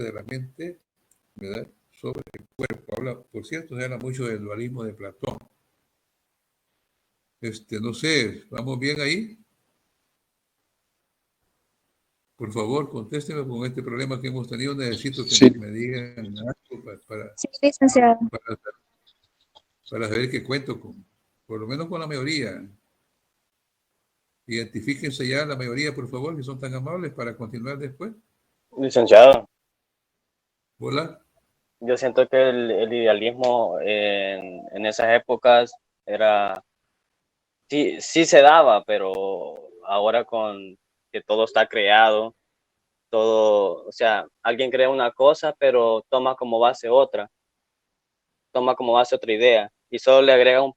de la mente, ¿verdad?, sobre el cuerpo. Por cierto, se habla mucho del dualismo de Platón. No sé, ¿vamos bien ahí? Por favor, contésteme con este problema que hemos tenido. Necesito que Sí, me digan algo Sí, licenciado. para saber que cuento por lo menos con la mayoría. Identifíquense ya la mayoría, por favor, que son tan amables para continuar después. Licenciado, Hola. yo siento que el idealismo en esas épocas era, sí, sí se daba, pero ahora con que todo está creado, todo, o sea, alguien crea una cosa, pero toma como base otra idea y solo le agrega un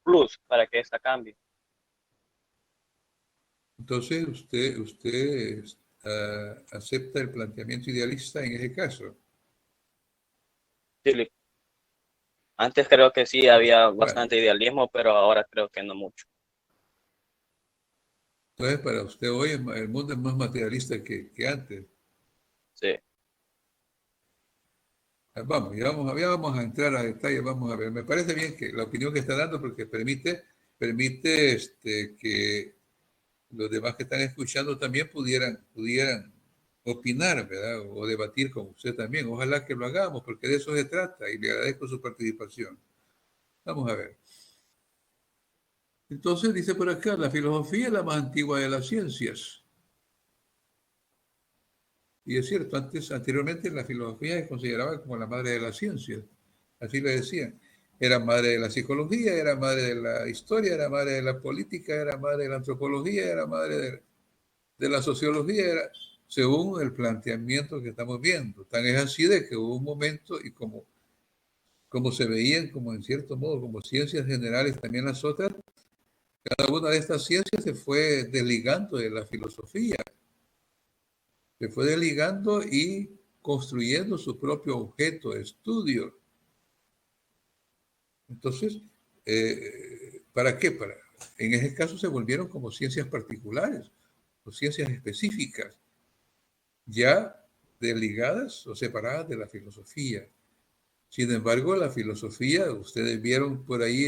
plus para que esta cambie. Entonces, usted acepta el planteamiento idealista en ese caso. Sí, antes creo que sí había Bueno, bastante idealismo, pero ahora creo que no mucho. entonces para usted hoy el mundo es más materialista que antes. Sí. Vamos, ya vamos a entrar a detalles, vamos a ver. Me parece bien que la opinión que está dando porque permite que los demás que están escuchando también pudieran opinar, ¿verdad? O debatir con usted también. Ojalá que lo hagamos, porque de eso se trata y le agradezco su participación. Vamos a ver. Entonces dice por acá, la filosofía es la más antigua de las ciencias. Y es cierto, anteriormente la filosofía se consideraba como la madre de las ciencias. Así le decían. Era madre de la psicología, era madre de la historia, era madre de la política, era madre de la antropología, era madre de la sociología, era según el planteamiento que estamos viendo. Tan es así de que hubo un momento y como se veían como en cierto modo como ciencias generales también las otras, cada una de estas ciencias se fue desligando de la filosofía, se fue desligando y construyendo su propio objeto de estudio. Entonces, ¿para qué? En ese caso se volvieron como ciencias particulares o ciencias específicas, ya desligadas o separadas de la filosofía. Sin embargo, la filosofía, ustedes vieron por ahí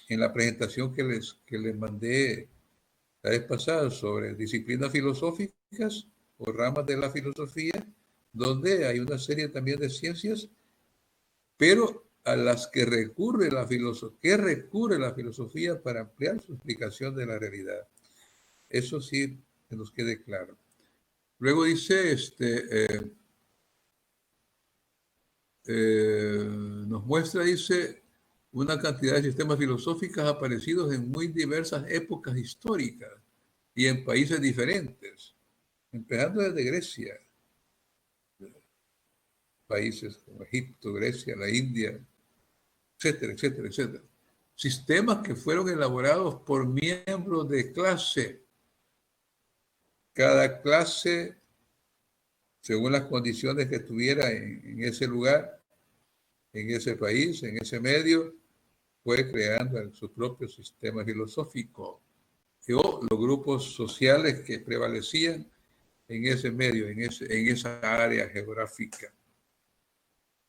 en la presentación que les mandé la vez pasada sobre disciplinas filosóficas o ramas de la filosofía, donde hay una serie también de ciencias, pero a las que recurre la filosofía para ampliar su explicación de la realidad. Eso sí, que nos quede claro. Luego dice, nos muestra, dice, una cantidad de sistemas filosóficos aparecidos en muy diversas épocas históricas y en países diferentes, empezando desde Grecia, países como Egipto, Grecia, la India, etcétera, etcétera, etcétera. Sistemas que fueron elaborados por miembros de clase. Cada clase, según las condiciones que tuviera en ese lugar, en ese país, en ese medio, fue creando su propio sistema filosófico o los grupos sociales que prevalecían en ese medio, en esa área geográfica.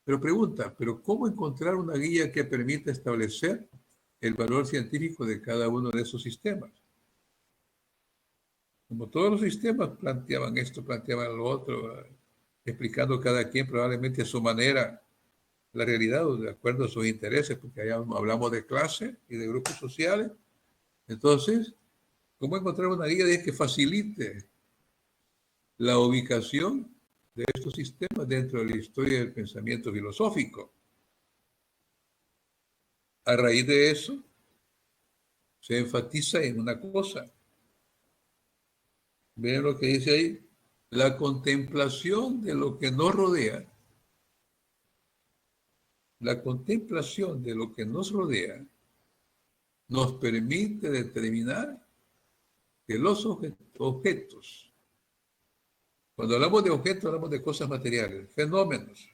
Pero pregunta, ¿pero cómo encontrar una guía que permita establecer el valor científico de cada uno de esos sistemas? Como todos los sistemas planteaban esto, planteaban lo otro, explicando cada quien probablemente a su manera la realidad o de acuerdo a sus intereses, porque allá hablamos de clase y de grupos sociales. Entonces, ¿cómo encontrar una guía que facilite la ubicación de estos sistemas dentro de la historia del pensamiento filosófico? A raíz de eso, se enfatiza en una cosa. Miren lo que dice ahí, la contemplación de lo que nos rodea. La contemplación de lo que nos rodea nos permite determinar que los objetos, cuando hablamos de objetos, hablamos de cosas materiales, fenómenos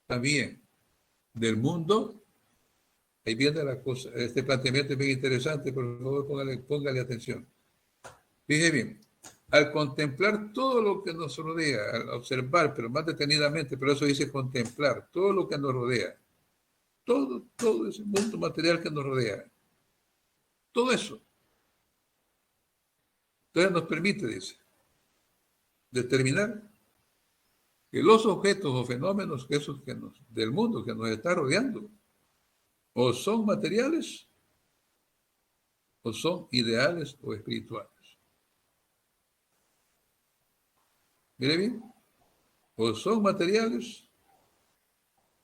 también del mundo. Ahí viene la cosa. Este planteamiento es bien interesante, por favor, póngale atención. Fíjese bien, al contemplar todo lo que nos rodea, al observar, pero más detenidamente, pero eso dice contemplar, todo lo que nos rodea, todo ese mundo material que nos rodea, todo eso. Entonces nos permite, dice, determinar que los objetos o fenómenos del mundo que nos está rodeando, o son materiales, o son ideales o espirituales. Mire bien, o son materiales,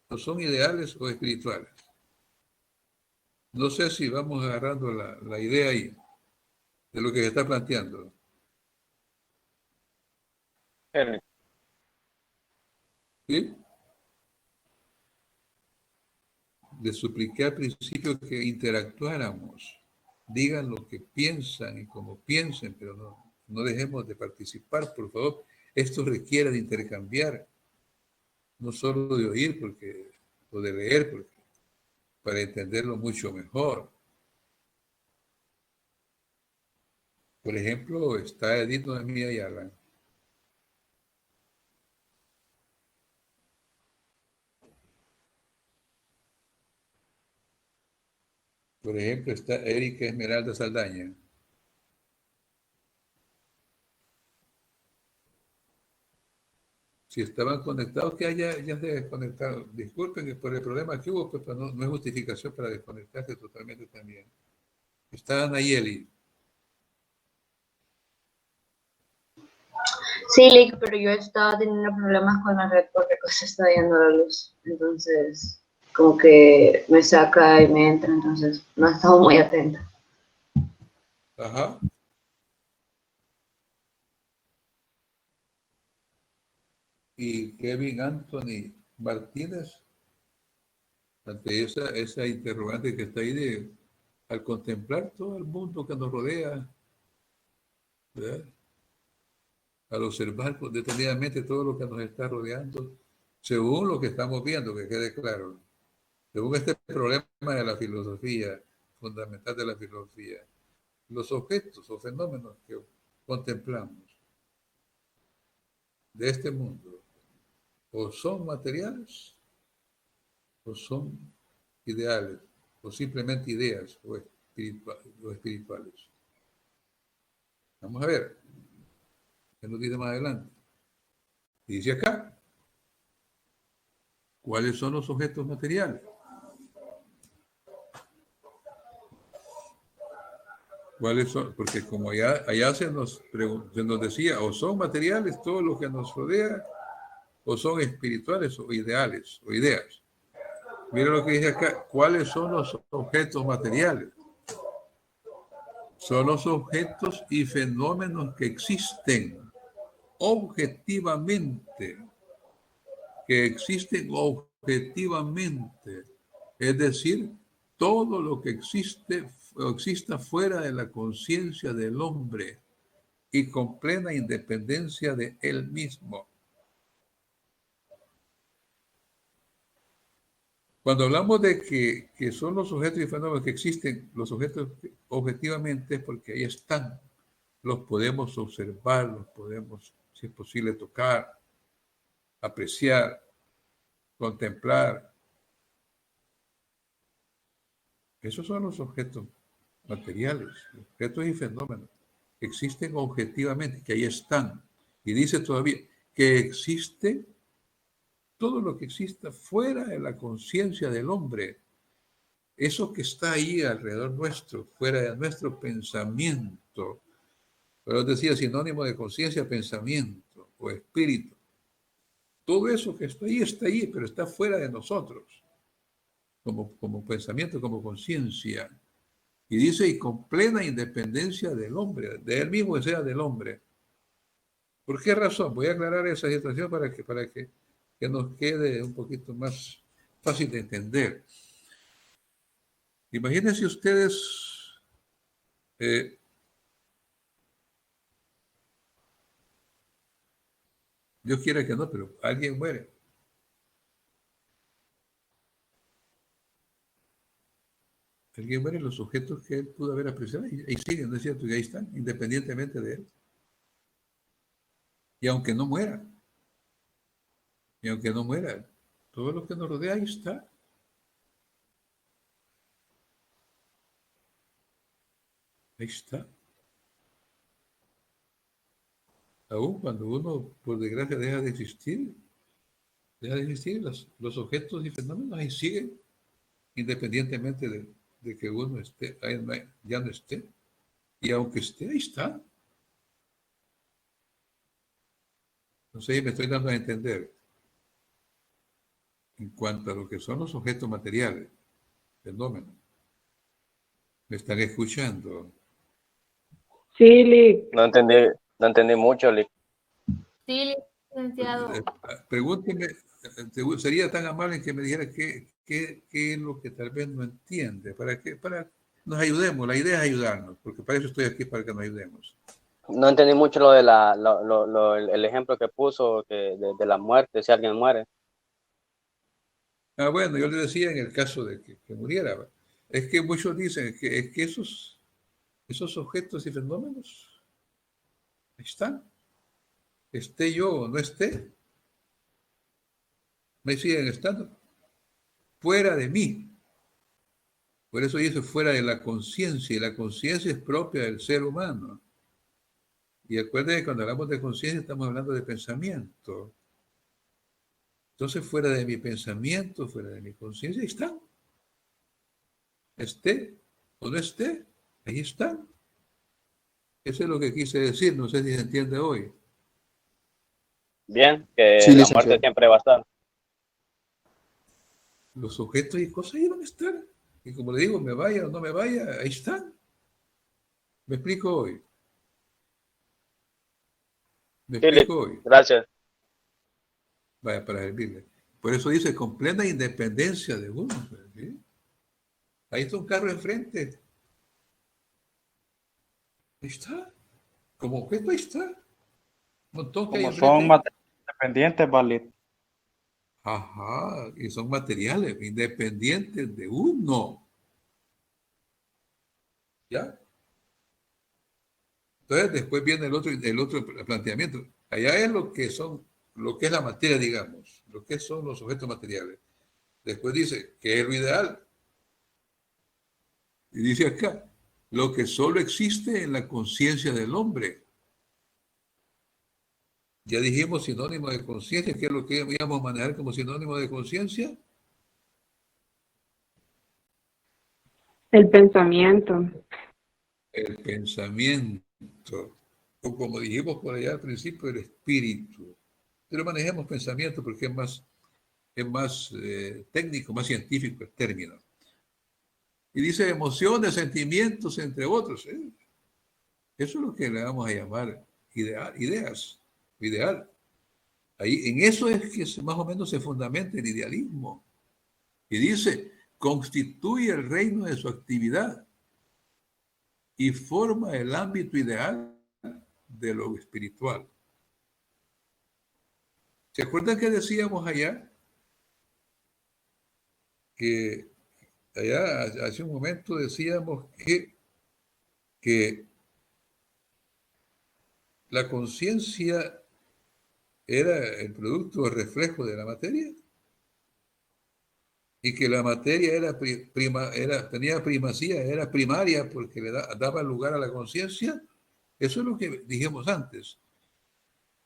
o son ideales o espirituales. No sé si vamos agarrando la idea ahí de lo que se está planteando. ¿Sí? Le supliqué al principio que interactuáramos, digan lo que piensan y cómo piensen, pero no dejemos de participar, por favor. Esto requiere de intercambiar, no solo de oír o de leer, para entenderlo mucho mejor. Por ejemplo, está Edith Noemí Ayala. Por ejemplo, está Erika Esmeralda Saldaña. Si estaban conectados, que ya se desconectaron. Disculpen que por el problema que hubo, pues no es justificación para desconectarse totalmente también. Está Nayeli. Sí, Lick, pero yo estaba teniendo problemas con la red porque se está yendo la luz. Entonces, como que me saca y me entra, entonces no he estado muy atenta. Ajá. Y Kevin Anthony Martínez, ante esa interrogante que está ahí al contemplar todo el mundo que nos rodea, ¿verdad? Al observar detenidamente todo lo que nos está rodeando, según lo que estamos viendo, que quede claro, según este problema de la filosofía, fundamental de la filosofía, los objetos o fenómenos que contemplamos de este mundo, o son materiales, o son ideales, o simplemente ideas o espirituales. Vamos a ver, ¿qué nos dice más adelante? Dice acá, ¿cuáles son los objetos materiales? ¿Cuáles son? Porque como allá se nos decía, o son materiales todo lo que nos rodea, o son espirituales o ideales o ideas. Mira lo que dice acá, ¿cuáles son los objetos materiales? Son los objetos y fenómenos que existen objetivamente, es decir, todo lo que existe o exista fuera de la conciencia del hombre y con plena independencia de él mismo. Cuando hablamos de que son los objetos y fenómenos que existen, los objetos objetivamente es porque ahí están, los podemos observar, los podemos, si es posible, tocar, apreciar, contemplar. Esos son los objetos materiales, objetos y fenómenos que existen objetivamente, que ahí están. Y dice todavía que existe todo lo que exista fuera de la conciencia del hombre. Eso que está ahí alrededor nuestro, fuera de nuestro pensamiento. Pero decía sinónimo de conciencia, pensamiento o espíritu. Todo eso que está ahí, pero está fuera de nosotros, como pensamiento, como conciencia. Y dice, y con plena independencia del hombre, de él mismo, sea del hombre. ¿Por qué razón? Voy a aclarar esa situación que nos quede un poquito más fácil de entender. Imagínense ustedes, Dios quiera que no, pero alguien muere. Alguien muere, los objetos que él pudo haber apreciado, y siguen, ¿no es cierto? Y ahí están, independientemente de él. Y aunque no muera, todo lo que nos rodea ahí está. Ahí está. Aún cuando uno, por desgracia, deja de existir, los objetos y fenómenos ahí siguen, independientemente de que uno esté, ya no esté. Y aunque esté, ahí está. No sé si me estoy dando a entender. En cuanto a lo que son los objetos materiales, fenómenos, ¿me están escuchando? Sí, Lick. No entendí mucho, Lick. Sí, licenciado. Pregúnteme, sería tan amable que me dijera qué es lo que tal vez no entiende, para nos ayudemos. La idea es ayudarnos, porque para eso estoy aquí, para que nos ayudemos. No entendí mucho lo de el ejemplo que puso de la muerte, si alguien muere. Bueno, yo le decía en el caso de que muriera, es que muchos dicen es que esos objetos y fenómenos están, esté yo o no esté, me siguen estando fuera de mí. Por eso dice fuera de la conciencia, y la conciencia es propia del ser humano. Y acuérdense que cuando hablamos de conciencia estamos hablando de pensamiento. Entonces, fuera de mi pensamiento, fuera de mi conciencia, ahí están. Esté o no esté, ahí están. Eso es lo que quise decir, no sé si se entiende hoy. Bien, que Sí, la muerte licenciado. siempre va a estar. Los objetos y cosas ahí van a estar. Y como le digo, me vaya o no me vaya, ahí están. ¿Me explico hoy? ¿Me Sí, Lick, explico hoy? gracias. Vaya, para servirle. Por eso dice, con plena independencia de uno. ¿Sí? Ahí está un carro enfrente. Ahí está. Como objeto, ahí está. Un montón que hay Como enfrente son ahí. materiales independientes, vale. Ajá, y son materiales independientes de uno. ¿Ya? Entonces, después viene el otro planteamiento. Allá es lo que son, lo que es la materia, digamos, lo que son los objetos materiales. Después dice, ¿qué es lo ideal? Y dice acá, lo que solo existe en la conciencia del hombre. Ya dijimos sinónimo de conciencia, ¿qué es lo que íbamos a manejar como sinónimo de conciencia? El pensamiento. El pensamiento, o como dijimos por allá al principio, el espíritu. Pero manejemos pensamiento porque es más técnico, más científico el término. Y dice emociones, sentimientos, entre otros. Eso es lo que le vamos a llamar ideas, ideal. Ahí, en eso es que más o menos se fundamenta el idealismo. Y dice, constituye el reino de su actividad y forma el ámbito ideal de lo espiritual. ¿Se acuerdan que decíamos allá? Que allá hace un momento decíamos que la conciencia era el producto o reflejo de la materia y que la materia tenía primacía, era primaria porque daba lugar a la conciencia. Eso es lo que dijimos antes.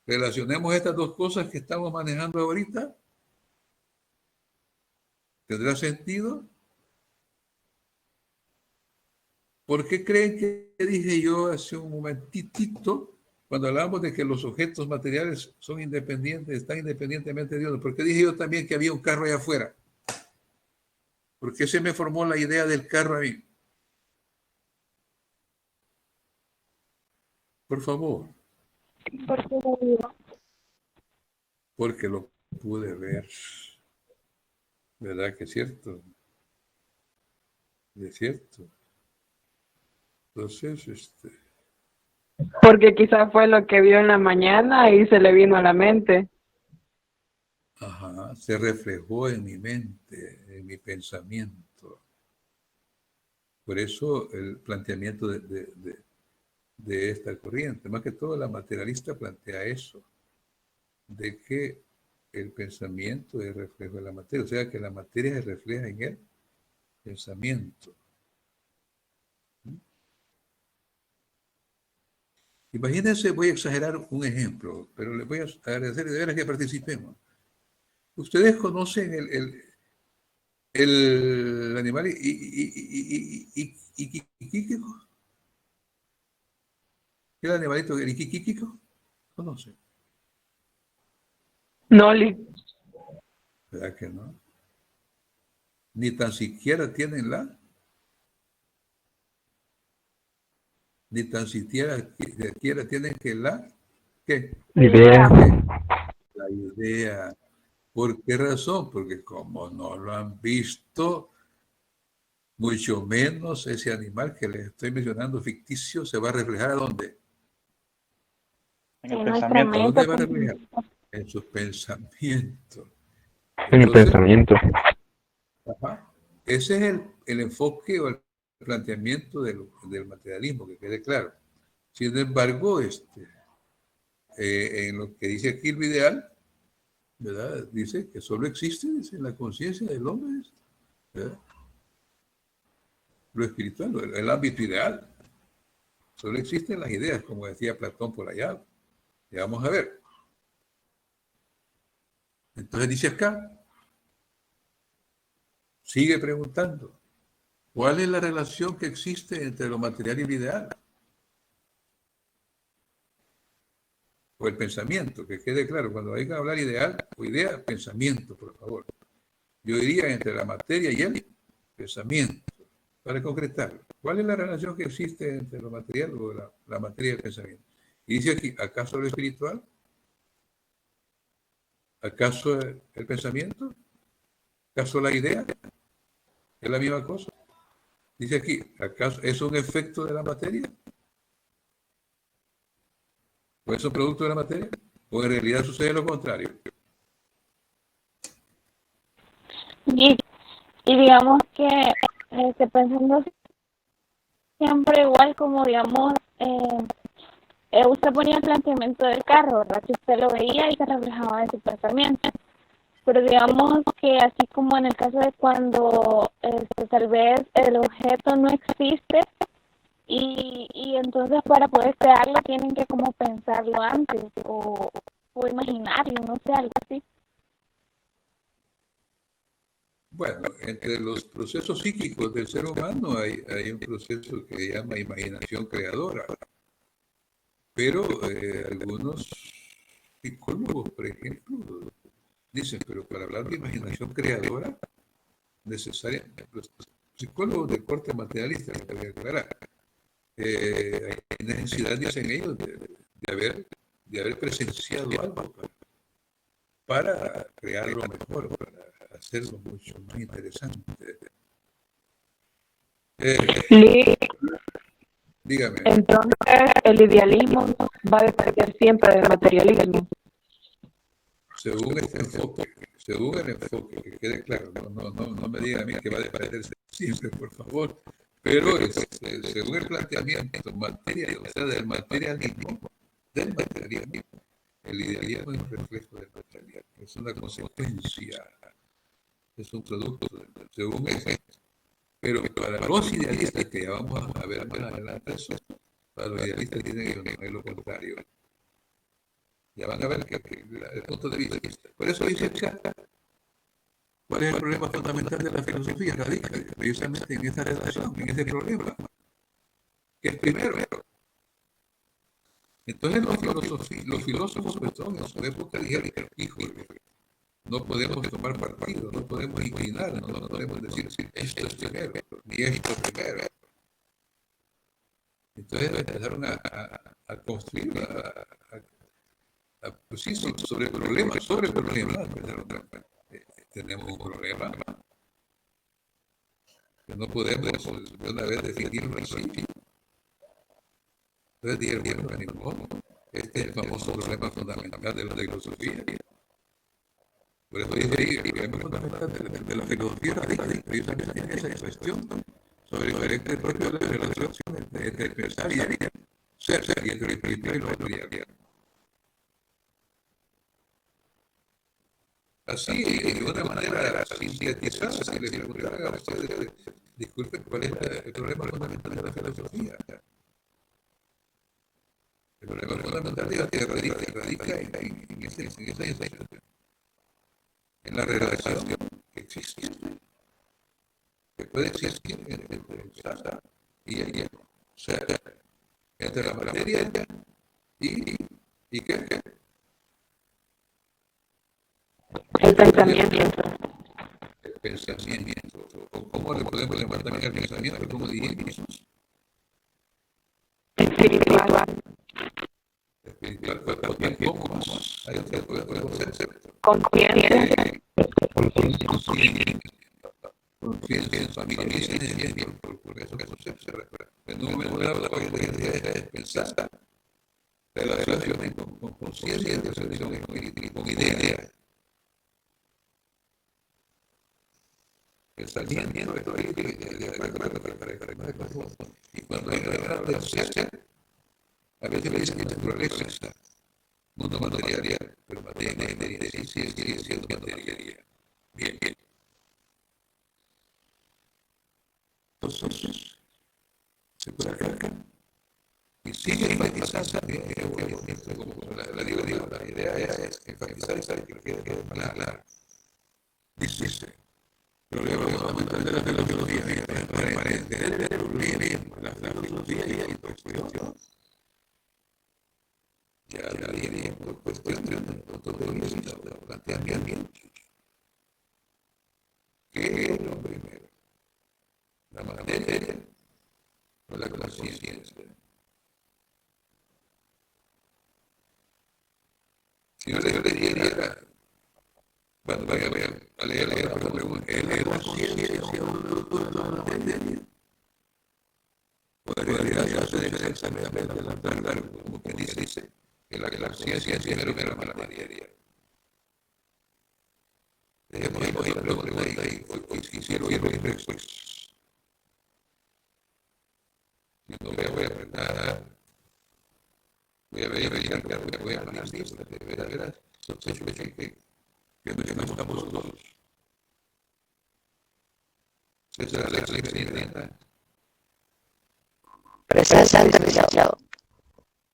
Relacionemos estas dos cosas que estamos manejando ahorita. ¿Tendrá sentido? ¿Por qué creen que dije yo hace un momentito, cuando hablamos de que los objetos materiales son independientes, están independientemente de Dios? ¿Por qué dije yo también que había un carro allá afuera? ¿Por qué se me formó la idea del carro a mí? Por favor. Porque lo pude ver. ¿Verdad que es cierto? Es cierto. Entonces, Porque quizás fue lo que vio en la mañana y se le vino a la mente. ajá, se reflejó en mi mente, en mi pensamiento. Por eso el planteamiento de esta corriente, más que todo la materialista plantea eso. de que el pensamiento es reflejo de la materia, o sea que la materia se refleja en el pensamiento. Imagínense, voy a exagerar un ejemplo, pero les voy a agradecer de veras que participemos. Ustedes conocen el animal iquiquico. ¿El animalito el iquiquico? ¿Conocen? No, ¿Verdad que no? Ni tan siquiera tienen ni tan siquiera tienen que ¿qué? idea. La idea. ¿Por qué razón? Porque como no lo han visto, mucho menos ese animal que les estoy mencionando ficticio se va a reflejar ¿a dónde? En el En nuestra pensamiento. ¿A mente. dónde va a reflejar? En sus pensamientos. En el Entonces, pensamiento. ajá, ese es el enfoque o el planteamiento del materialismo, que quede claro. Sin embargo, en lo que dice aquí lo ideal, ¿verdad? Dice que solo existe, dice, la conciencia del hombre, ¿verdad? Lo espiritual, el ámbito ideal. Solo existen las ideas, como decía Platón por allá. Y vamos a ver. Entonces dice acá, sigue preguntando, ¿cuál es la relación que existe entre lo material y lo ideal? O el pensamiento, que quede claro, cuando hay que hablar ideal o idea, pensamiento, por favor. Yo diría entre la materia y el pensamiento, para concretarlo. ¿Cuál es la relación que existe entre lo material o la materia y el pensamiento? Y dice aquí, ¿acaso lo espiritual? ¿Acaso el pensamiento? ¿Acaso la idea? ¿Es la misma cosa? Dice aquí, ¿acaso es un efecto de la materia? ¿O es un producto de la materia? ¿O en realidad sucede lo contrario? Y digamos que pensando siempre igual como digamos, usted ponía el planteamiento del carro, ¿verdad? Que usted lo veía y se reflejaba en su pensamiento. Pero digamos que así como en el caso de cuando tal vez el objeto no existe y entonces para poder crearlo tienen que como pensarlo antes o imaginarlo, no sé, algo así. Bueno, entre los procesos psíquicos del ser humano hay un proceso que se llama imaginación creadora. Pero algunos psicólogos, por ejemplo, dicen, pero para hablar de imaginación creadora, necesariamente, los psicólogos de corte materialista, que voy a aclarar, hay necesidad, dicen ellos, de haber presenciado algo para crearlo mejor, para hacerlo mucho más interesante. Dígame. Entonces, el idealismo va a depender siempre del materialismo. Según este enfoque, según el enfoque, que quede claro, no me digan a mí que va a depender siempre, por favor, pero según el planteamiento material, o sea, del materialismo, el idealismo es un reflejo del materialismo, es una consecuencia, es un producto, según ese. Pero para los idealistas, que ya vamos a ver más adelante eso, para los idealistas tienen que poner lo contrario. Ya van a ver que el punto de vista. Por eso dice acá, ¿cuál es el problema fundamental de la filosofía? Radica precisamente en esta relación, en ese problema, que es primero. Entonces los filósofos en su época dijeron, híjole, no podemos tomar partido, no podemos inclinarnos, no podemos decir esto es primero, ni esto primero. Entonces empezaron a construir, pues sí, sobre problemas. Tenemos un problema que no podemos de una vez definirlo así. Entonces dijeron, bueno, ni modo. Este es el famoso problema fundamental de la filosofía. Por eso dice ahí, el problema fundamental de la filosofía radica precisamente en esa cuestión sobre el carácter propio de la relación entre el pensar y el ser, y entre el espiritual y lo material. así, de una manera sintetizada, si le preguntaran a ustedes, disculpen, ¿cuál es el problema fundamental de la filosofía? El problema fundamental radica en esa situación, en la relación que existe, que puede existir entre el Sasa y el hielo. O sea, entre la materia y ¿qué? El pensamiento. El pensamiento. ¿O cómo le podemos llamar también al pensamiento? Como dijimos. Espiritual. Espiritual, pero también poco más. Hay otro concepto. Conciencia. Conciencia, familia, por eso concepto. El número de la hoy en día es pensar, relaciones con conciencia, relaciones con ideas. Pensamiento, y cuando hay una pensar, a veces le dicen que progresa, mundo material, pero materia sigue siendo materia. Bien. Entonces, se puede acá y sigue enfatizando como la idea es enfatizar que quede clara. Dice, problema fundamental de la filosofía para entender el problema, la filosofía y la cuestión. Ya diría por cuestión de un punto de vista, planteamiento. ¿Qué es lo primero? La materia o la conciencia. Si yo le diría, bueno, vaya a leer la pregunta, ¿es la conciencia un producto de la materia? Podría ser exactamente la verdad, como que dice que la conciencia es primero la materia. Dejemos ahí la pregunta ahí, pues quisiera oír respuestas. Si no me voy a apretar, voy a verificar, voy a poner listas, de veras, sospecho que no estamos todos. Esa es la experiencia. Presente, licenciado.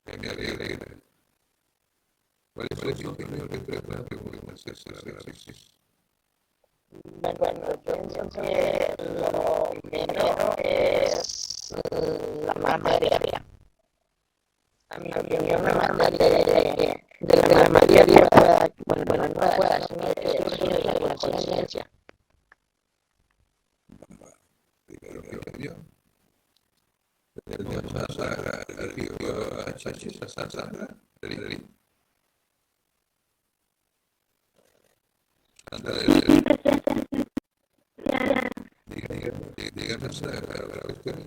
Me alegra. ¿Cuál es su opinión respecto a la pregunta? Bueno, yo pienso que lo primero es la materia. A mi opinión, la materia de la materia no pueda, sino que surge de la conciencia. Primero mi opinión. Tenemos a Sandra. Dígame la cuestión.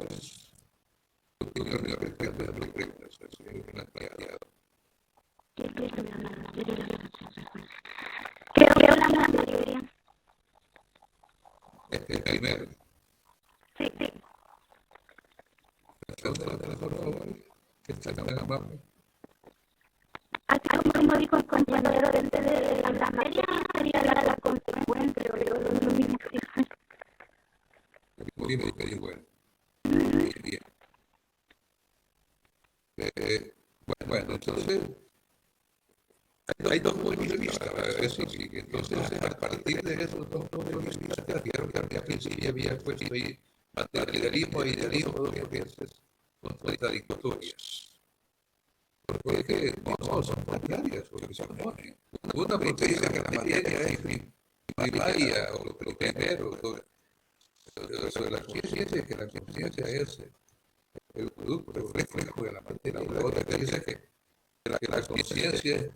Tu opinión respecto a las preguntas que han planteado. Creo que la mayoría. Primero. Sí. Por favor, que está tan amable. Así como dijo el compañero de la materia, sería la consecuencia, pero lo mismo que Bueno. Bien. Bueno, entonces, hay dos puntos de vista. Eso sí, entonces, a partir de esos dos puntos de vista, que al principio había puesto ahí materialismo e idealismo, dos corrientes contradictorias. Porque no son contrarias, porque se oponen. Una porque dice que la materia es primaria, o lo primero, sobre la conciencia, es que la conciencia es el producto, el reflejo de la materia. La otra que dice que la conciencia es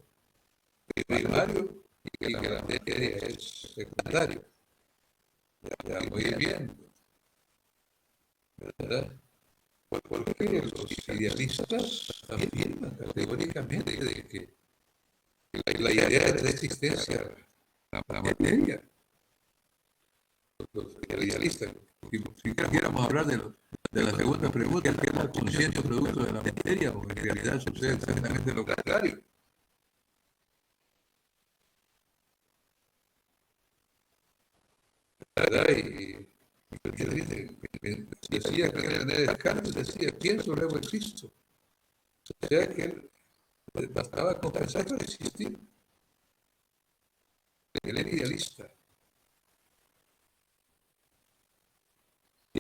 primario y que la materia es secundario. Ya muy bien, ¿verdad? Porque los idealistas afirman categóricamente de que la idea de la existencia, la materia, los idealistas, si quisiéramos hablar de la segunda pregunta, que es la conciencia producto de la materia, porque en realidad sucede exactamente lo contrario. ¿verdad? Y decía que René Descartes decía, pienso, luego existo. O sea que él bastaba con pensar para existir. Él era idealista.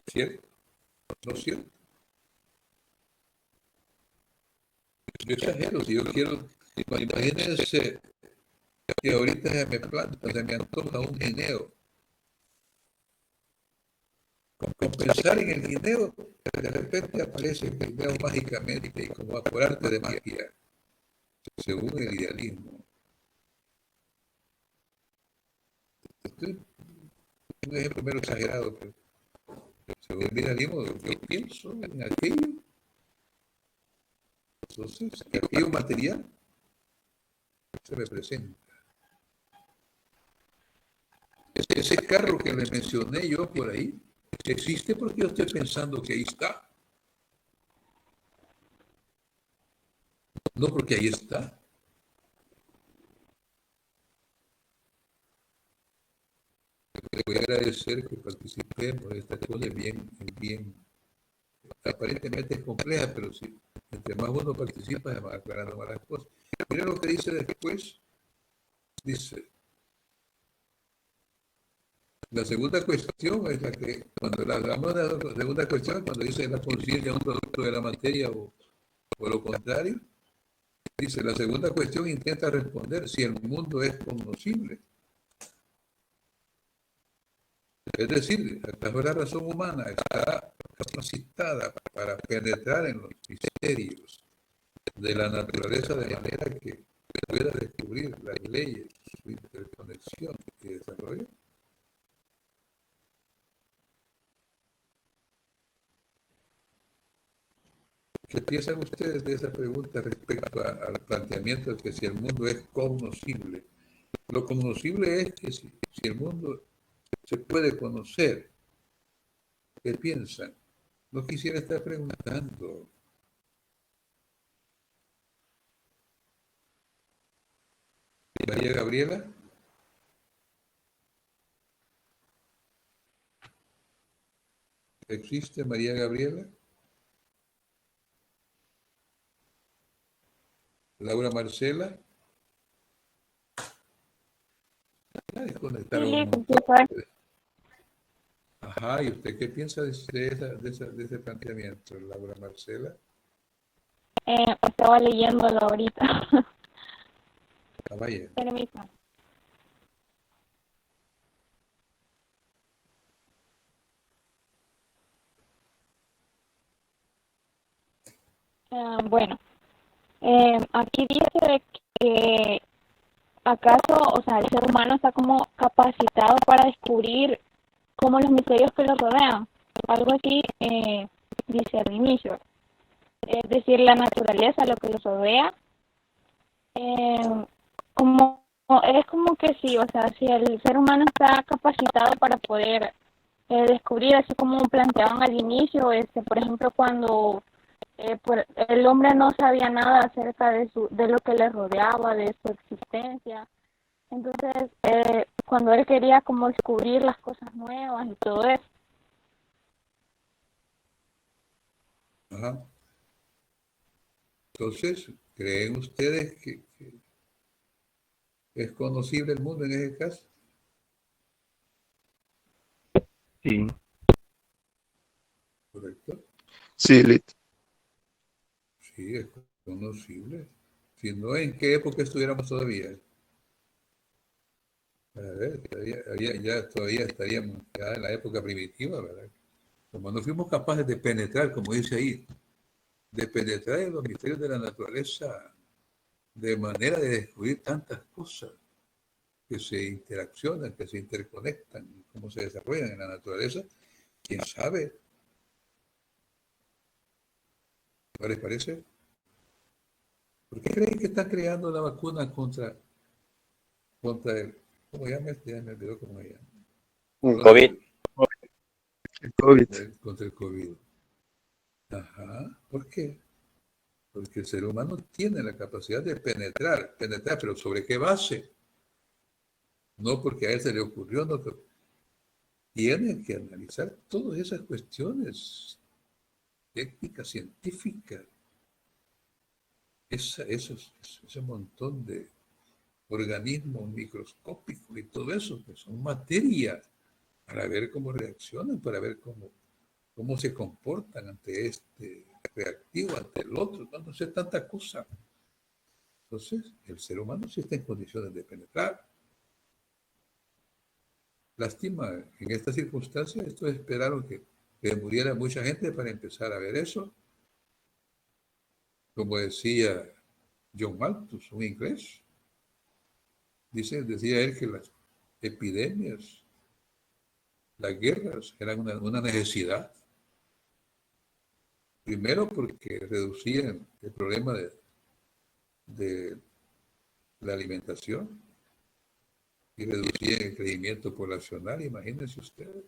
¿Cierto? ¿No es cierto? Yo exagero, si yo quiero, imagínense que ahorita se me antoja un guineo. Con pensar en el guineo, de repente aparece el guineo mágicamente y como por arte de magia, según el idealismo. Un ejemplo menos exagerado, pero según el idealismo, yo pienso en aquello. Entonces, aquello material se me presenta. Ese carro que le mencioné yo por ahí, existe porque yo estoy pensando que ahí está. No porque ahí está. Le voy a agradecer que participemos de esta cosa bien, aparentemente compleja, pero sí, entre más uno participa, se van aclarando más las cosas. Mira lo que dice después. Dice, la segunda cuestión es la que, cuando hablamos de la segunda cuestión, cuando dice la conciencia es un producto de la materia o lo contrario, dice, la segunda cuestión intenta responder si el mundo es cognoscible. Es decir, ¿acaso la razón humana está capacitada para penetrar en los misterios de la naturaleza de manera que pueda descubrir las leyes, su interconexión y desarrollo? ¿Qué piensan ustedes de esa pregunta respecto al planteamiento de que si el mundo es cognoscible? Lo cognoscible es que si el mundo se puede conocer, ¿qué piensan? No quisiera estar preguntando. María Gabriela. ¿Existe María Gabriela? Laura Marcela. Ajá, ¿y usted qué piensa de ese planteamiento, Laura Marcela? Estaba leyéndolo ahorita. Vaya. Permiso. Bueno, aquí dice que acaso, o sea, el ser humano está como capacitado para descubrir como los misterios que lo rodean. Algo así dice al inicio. Es decir, la naturaleza, lo que los rodea. Es como que sí, o sea, si el ser humano está capacitado para poder descubrir, así como planteaban al inicio, por ejemplo, cuando el hombre no sabía nada acerca de lo que le rodeaba, de su existencia. Entonces, cuando él quería como descubrir las cosas nuevas y todo eso. Ajá. Entonces, ¿creen ustedes que es conocible el mundo en ese caso? Sí. ¿Correcto? Sí, Lit. Sí, es conocible. Si no, ¿en qué época estuviéramos todavía? A ver, todavía estaríamos ya en la época primitiva, ¿verdad? Como no fuimos capaces de penetrar, como dice ahí, de penetrar en los misterios de la naturaleza de manera de descubrir tantas cosas que se interaccionan, que se interconectan, cómo se desarrollan en la naturaleza, quién sabe. ¿No les parece? ¿Por qué creen que están creando la vacuna contra el, ¿cómo se llama este? Ya me olvidó cómo se llama. COVID. El COVID. Contra el COVID. Ajá. ¿Por qué? Porque el ser humano tiene la capacidad de penetrar, pero ¿sobre qué base? No porque a él se le ocurrió, no, tiene que analizar todas esas cuestiones técnicas, científicas, ese montón de organismos microscópicos y todo eso, que son materia, para ver cómo reaccionan, para ver cómo se comportan ante este reactivo, ante el otro, no sé, tanta cosa. Entonces, el ser humano sí está en condiciones de penetrar. Lástima, en estas circunstancias, estos esperaron que muriera mucha gente para empezar a ver eso. Como decía John Malthus, un inglés, decía él que las epidemias, las guerras eran una necesidad. Primero porque reducían el problema de la alimentación y reducían el crecimiento poblacional. Imagínense ustedes.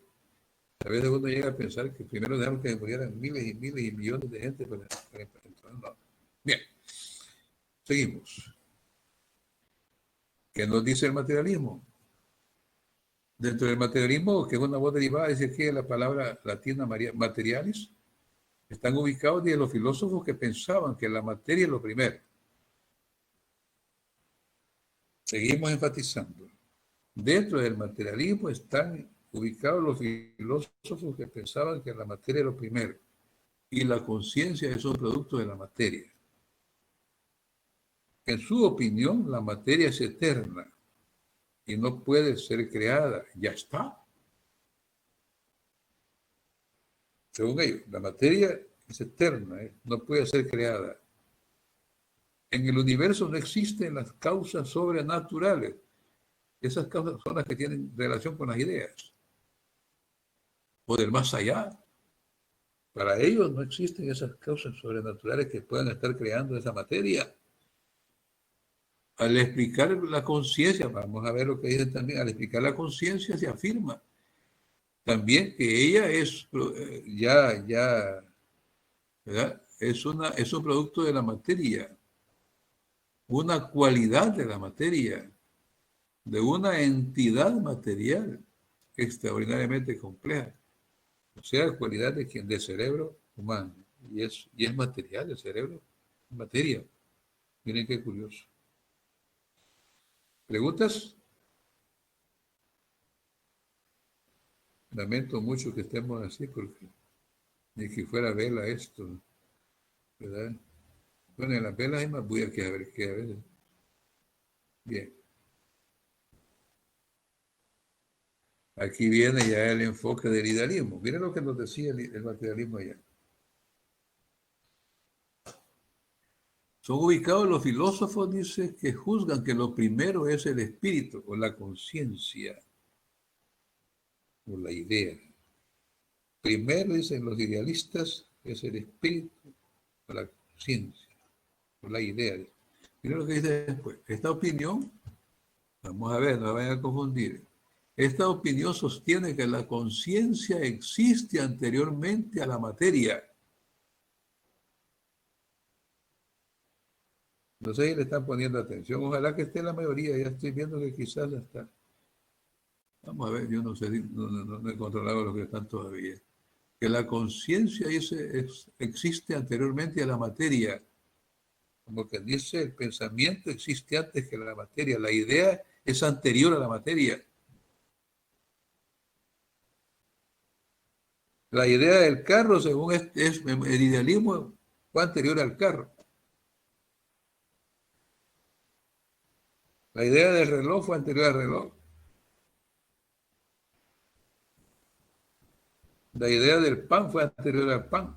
A veces uno llega a pensar que primero dejaron que murieran miles y miles y millones de gente para no. Bien, seguimos. ¿Qué nos dice el materialismo? Dentro del materialismo, que es una voz derivada, dice aquí la palabra latina materialis, están ubicados de los filósofos que pensaban que la materia es lo primero. Seguimos enfatizando. Dentro del materialismo están ubicados los filósofos que pensaban que la materia es lo primero y la conciencia es un producto de la materia. En su opinión, la materia es eterna y no puede ser creada. Ya está. Según ellos, la materia es eterna, no puede ser creada. En el universo no existen las causas sobrenaturales. Esas causas son las que tienen relación con las ideas. O del más allá. Para ellos no existen esas causas sobrenaturales que puedan estar creando esa materia. Al explicar la conciencia, vamos a ver lo que dicen también, al explicar la conciencia se afirma también que ella es ¿verdad? Es un producto de la materia, una cualidad de la materia, de una entidad material extraordinariamente compleja, o sea, cualidad del cerebro humano, y es material, el cerebro es materia. Miren qué curioso. ¿Preguntas? Lamento mucho que estemos así porque ni que fuera vela esto, ¿verdad? Bueno, en las velas hay más bulla que a veces. Bien. Aquí viene ya el enfoque del idealismo. Miren lo que nos decía el materialismo allá. Son ubicados los filósofos, dice, que juzgan que lo primero es el espíritu o la conciencia o la idea. Primero, dicen los idealistas, es el espíritu o la conciencia o la idea. Miren lo que dice después. Esta opinión, vamos a ver, no vayan a confundir. Esta opinión sostiene que la conciencia existe anteriormente a la materia. No sé si le están poniendo atención. Ojalá que esté la mayoría. Ya estoy viendo que quizás ya está. Vamos a ver, yo no sé, no he controlado lo que están todavía. Que la conciencia existe anteriormente a la materia. Como que dice, el pensamiento existe antes que la materia. La idea es anterior a la materia. La idea del carro, según el idealismo, fue anterior al carro. La idea del reloj fue anterior al reloj. La idea del pan fue anterior al pan.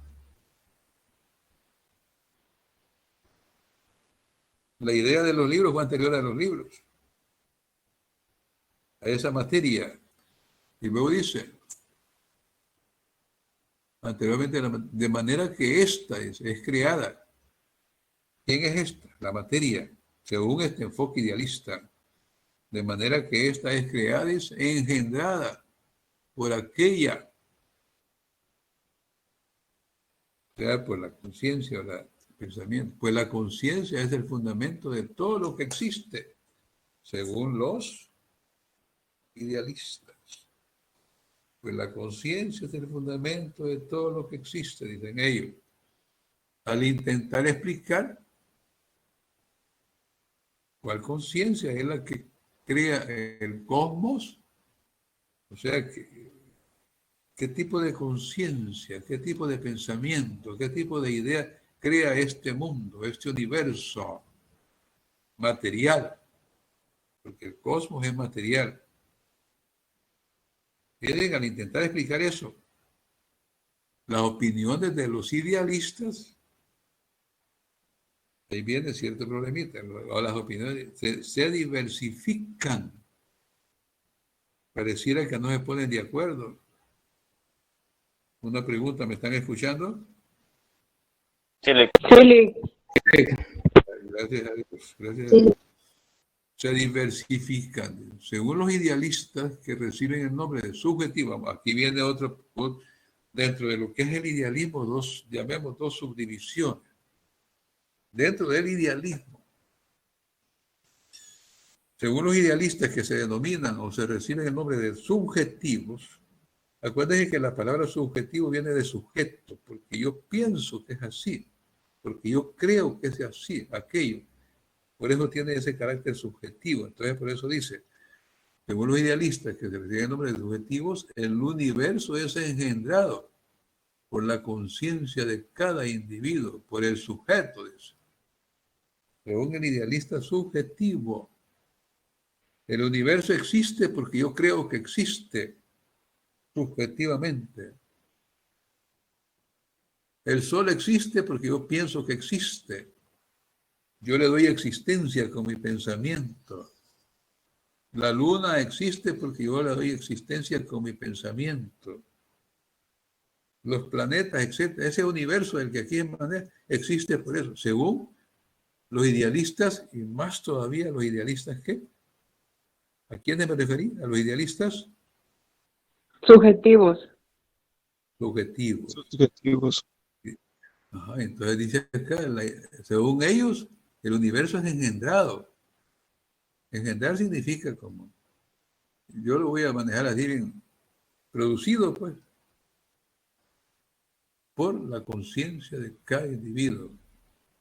La idea de los libros fue anterior a los libros. A esa materia. Y luego dice, anteriormente, de manera que esta es creada. ¿Quién es esta? La materia, según este enfoque idealista. De manera que esta es creada, es engendrada por aquella, creada por la conciencia o el pensamiento. Pues la conciencia es el fundamento de todo lo que existe, según los idealistas. Pues la conciencia es el fundamento de todo lo que existe, dicen ellos. Al intentar explicar cuál conciencia es la que crea el cosmos, o sea, qué tipo de conciencia, qué tipo de pensamiento, qué tipo de idea crea este mundo, este universo material, porque el cosmos es material. Miren, al intentar explicar eso, las opiniones de los idealistas, ahí viene cierto problemita, o las opiniones se diversifican. Pareciera que no se ponen de acuerdo. Una pregunta, ¿me están escuchando? Sí, Sí, Gracias a Dios. Gracias a Sí. Dios. Se diversifican. Según los idealistas que reciben el nombre de subjetivo, aquí viene otro, dentro de lo que es el idealismo, llamemos dos subdivisiones. Dentro del idealismo, según los idealistas que se denominan o se reciben el nombre de subjetivos, acuérdense que la palabra subjetivo viene de sujeto, porque yo pienso que es así, porque yo creo que es así, aquello. Por eso tiene ese carácter subjetivo. Entonces, por eso dice, según los idealistas que se reciben el nombre de subjetivos, el universo es engendrado por la conciencia de cada individuo, por el sujeto de eso. Según el idealista subjetivo, el universo existe porque yo creo que existe subjetivamente. El sol existe porque yo pienso que existe. Yo le doy existencia con mi pensamiento. La luna existe porque yo le doy existencia con mi pensamiento. Los planetas, etc. Ese universo del que aquí existe por eso, según los idealistas, y más todavía los idealistas ¿qué? ¿A quiénes me referí? ¿A los idealistas? subjetivos. Subjetivos. Subjetivos. Ajá, entonces dice acá, según ellos, el universo es engendrado. Engendrar significa como, yo lo voy a manejar así bien, producido pues, por la conciencia de cada individuo,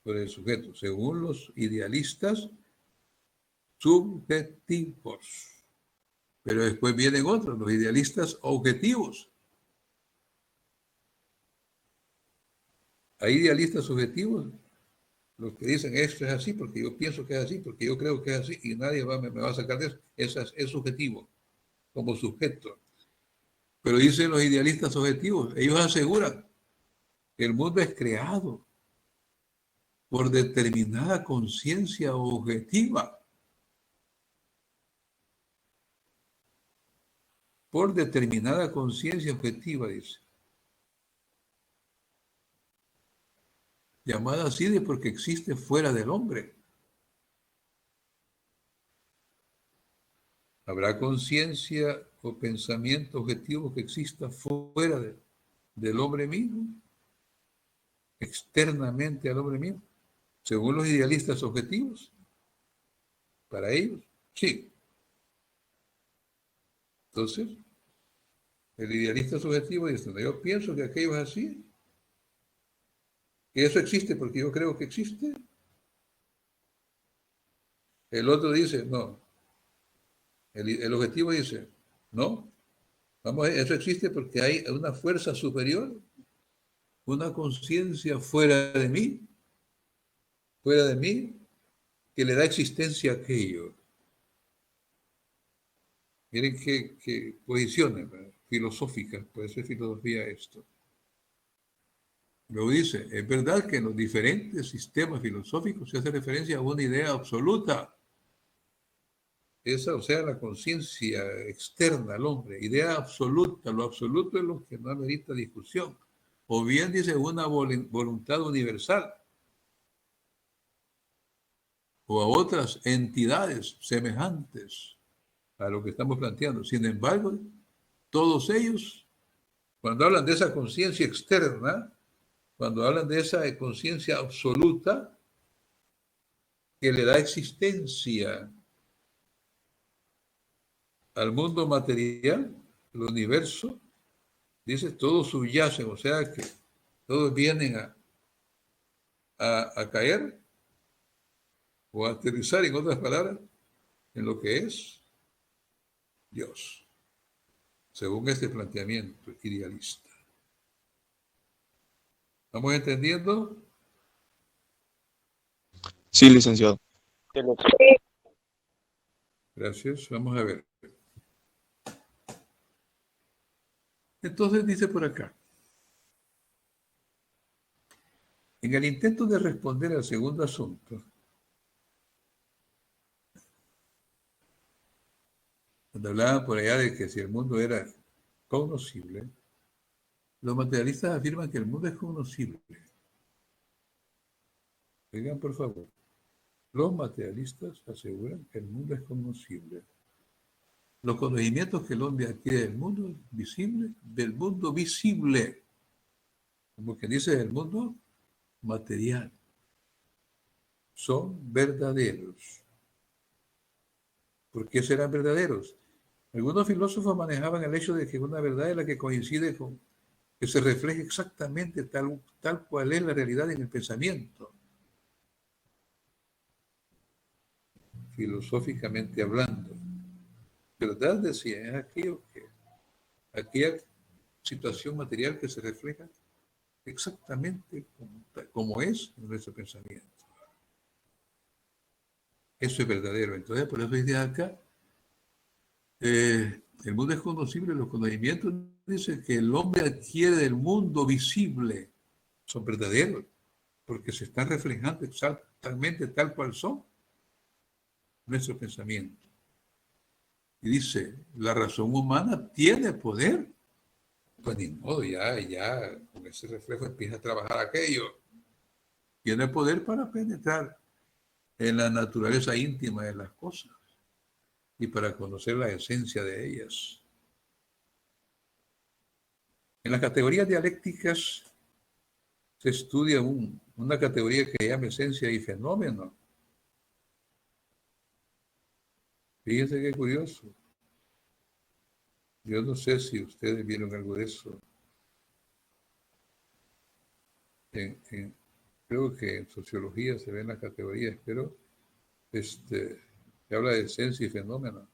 por el sujeto, según los idealistas subjetivos. Pero después vienen otros, los idealistas objetivos. Hay idealistas subjetivos, los que dicen esto es así porque yo pienso que es así, porque yo creo que es así y nadie me va a sacar de eso. Es subjetivo, como sujeto. Pero dicen los idealistas objetivos, ellos aseguran que el mundo es creado por determinada conciencia objetiva. Por determinada conciencia objetiva, dice. Llamada así de porque existe fuera del hombre. ¿Habrá conciencia o pensamiento objetivo que exista fuera del hombre mismo? Externamente al hombre mismo. Según los idealistas objetivos. Para ellos, sí. Entonces, el idealista subjetivo dice, yo pienso que aquello es así. Que eso existe porque yo creo que existe. El otro dice, no. El objetivo dice, no. Vamos a ver, eso existe porque hay una fuerza superior, una conciencia fuera de mí, que le da existencia a aquello. Miren qué posiciones filosóficas, puede ser filosofía esto. Luego dice, es verdad que en los diferentes sistemas filosóficos se hace referencia a una idea absoluta. Esa, o sea, la conciencia externa al hombre, idea absoluta. Lo absoluto es lo que no amerita discusión. O bien dice una voluntad universal. O a otras entidades semejantes a lo que estamos planteando. Sin embargo, todos ellos, cuando hablan de esa conciencia externa, cuando hablan de esa conciencia absoluta que le da existencia al mundo material, el universo, Dice, todos subyacen, o sea que todos vienen a caer o a aterrizar, en otras palabras, en lo que es Dios, según este planteamiento idealista. ¿Vamos entendiendo? Sí, licenciado. Gracias. Vamos a ver. Entonces dice por acá. En el intento de responder al segundo asunto, cuando hablaban por allá de que si el mundo era cognoscible, los materialistas afirman que el mundo es cognoscible. Oigan, por favor. Los materialistas aseguran que el mundo es cognoscible. Los conocimientos que el hombre adquiere del mundo visible, como que dice del mundo material, son verdaderos. ¿Por qué serán verdaderos? Algunos filósofos manejaban el hecho de que una verdad es la que coincide con que se refleje exactamente tal cual es la realidad en el pensamiento. Filosóficamente hablando. Verdad, decía, es aquella situación material que se refleja exactamente como es en nuestro pensamiento. Eso es verdadero. Entonces, por eso dice acá, el mundo es conocible, los conocimientos dice que el hombre adquiere del mundo visible, son verdaderos, porque se están reflejando exactamente tal cual son nuestros pensamientos. Y dice, la razón humana tiene poder. Pues ni modo, ya con ese reflejo empieza a trabajar aquello. Tiene poder para penetrar en la naturaleza íntima de las cosas y para conocer la esencia de ellas. En las categorías dialécticas se estudia una categoría que se llama esencia y fenómeno. Fíjense qué curioso. Yo no sé si ustedes vieron algo de eso. Creo que en sociología se ven las categorías, pero se habla de esencia y fenómeno.